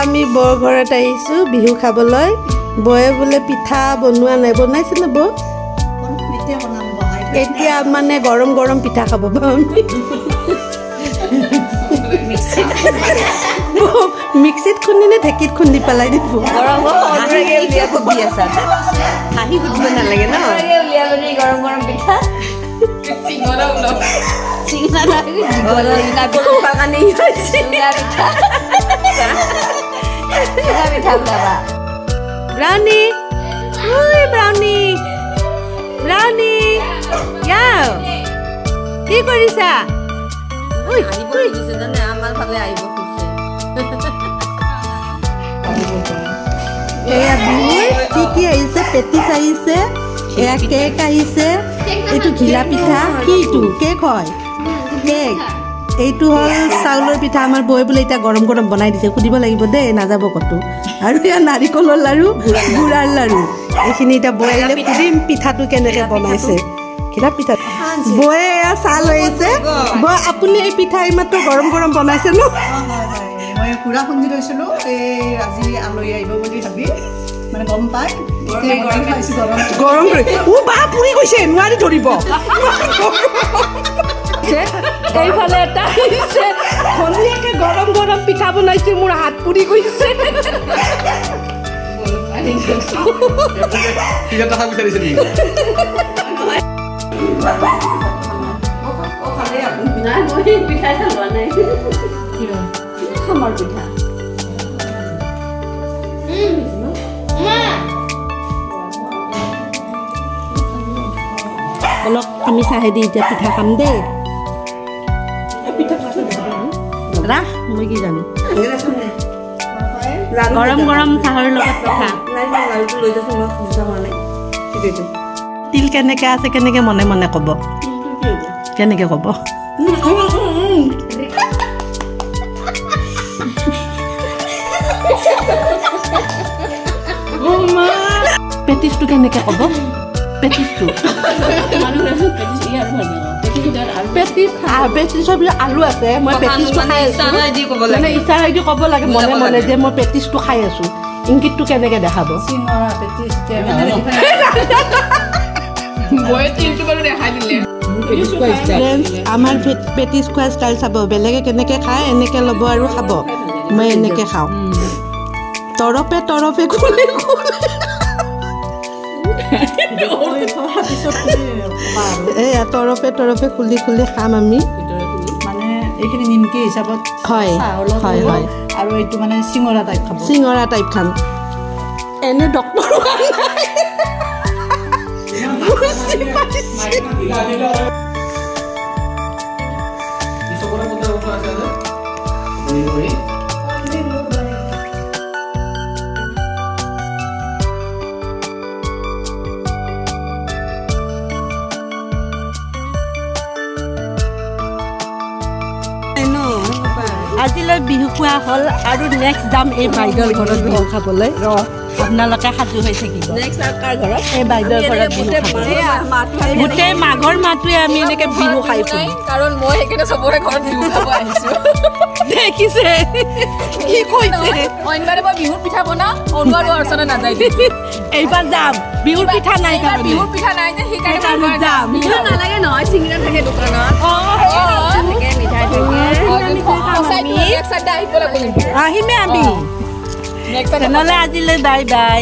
আমি বৰ ঘৰত আহিছোঁ বিহু খাবলৈ বয়ে বোলে পিঠা বনোৱা নাই বনাইছে নে বৌ এতিয়া মানে গৰম গৰম পিঠা খাব পাম মিক্সিত খুন্দি নে ঢেঁকীত খুন্দি পেলাই দিব গৰম গৰম পিঠা Brownie, oi Brownie, Brownie, yeah. কি কৰিছা? oi, oi. আমাৰ ফালে আহিব খুজিছে এয়া বিহু কি আহিছে পেটিছ আহিছে এয়া কেক আহিছে এইটো ঘিলা পিঠা কি এইটো কেক হয় কেক এইটো হ'ল চাউলৰ পিঠা আমাৰ বৈ বোলে এতিয়া গৰম গৰম বনাই দিছে সুধিব লাগিব দেই নাযাব কতো আৰু এয়া নাৰিকলৰ লাৰু গুড়াৰ লাৰু এইখিনি এতিয়া বৈ আহিলে সুধিম পিঠাটো কেনেকৈ বনাইছে ঘিলা পিঠা বয়ে এয়া চাহ লৈ আহিছে বৈ আপুনি এই পিঠা এইমাত্ৰ গৰম গৰম বনাইছে ন মই পুৰা খুন্দি লৈছিলোঁ এই আজি আলহী আহিব বুলি ভাবি মানে গম পাই গৰম কৰি বা পুৰি গৈছে নোৱাৰি ধৰিব এইফালে এটা আহিছে ধুনীয়াকৈ গৰম গৰম পিঠা বনাইছে মোৰ হাত পুৰি গৈছে খামৰ পিঠা অলপ আমি চাহেদি এতিয়া পিঠা খাম দেই ৰাখ মই কি জানো গৰম গৰম চাহৰ লগত পিঠা তিল কেনেকৈ আছে কেনেকৈ মনে মনে ক'ব কেনেকৈ ক'ব পেটিছটো কেনেকৈ ক'ব পেটিছটো পেটিছৰ ভিতৰত আলু আছে মই পেটিছটো খাই আছোঁ মানে ইচ্ছাৰেদি ক'ব লাগে মনে মনে যে মই পেটিছটো খাই আছোঁ ইংগিতটো কেনেকৈ দেখাব আমাৰ পেটিছ খোৱা ষ্টাইল চাব বেলেগে কেনেকৈ খায় এনেকৈ ল'ব আৰু খাব মই এনেকৈ খাওঁ তৰপে তৰপে খুলি এয়া তৰপে তৰপে খুলি খুলি খাম আমি মানে এইখিনি নিমকি হিচাপত হয় হয় হয় আৰু এইটো মানে চিঙৰা টাইপ খাব চিঙৰা টাইপ খাম এনে ডক্টৰ আজিলৈ বিহু খোৱা হ'ল আৰু নেক্সট যাম এই বাইদেউৰ ঘৰত বিহু খাবলৈ আপোনালোকে সাজু হৈ থাকিব এই বাইদেউৰ ঘৰত বিহু খাবলৈ গোটেই মাঘৰ মাহটোৱে আমি এনেকৈ বিহু খাই ফুৰিম কাৰণ মই সেইকাৰণে চবৰে ঘৰত বিহু খাব আহিছোঁ দেখিছে কি কৈছে অইনবাৰে মই বিহুৰ পিঠা বনাওঁ অনুৱা আৰু অৰ্চনা নাযায় এইবাৰ যাম বিহুৰ পিঠা নাই বিহুৰ পিঠা নাই যে সেইকাৰণে যাম পিঠা নালাগে নহয় চিঙৰা থাকে দোকানত আহিমে আমি তেনেহ'লে আজিলৈ বাই বাই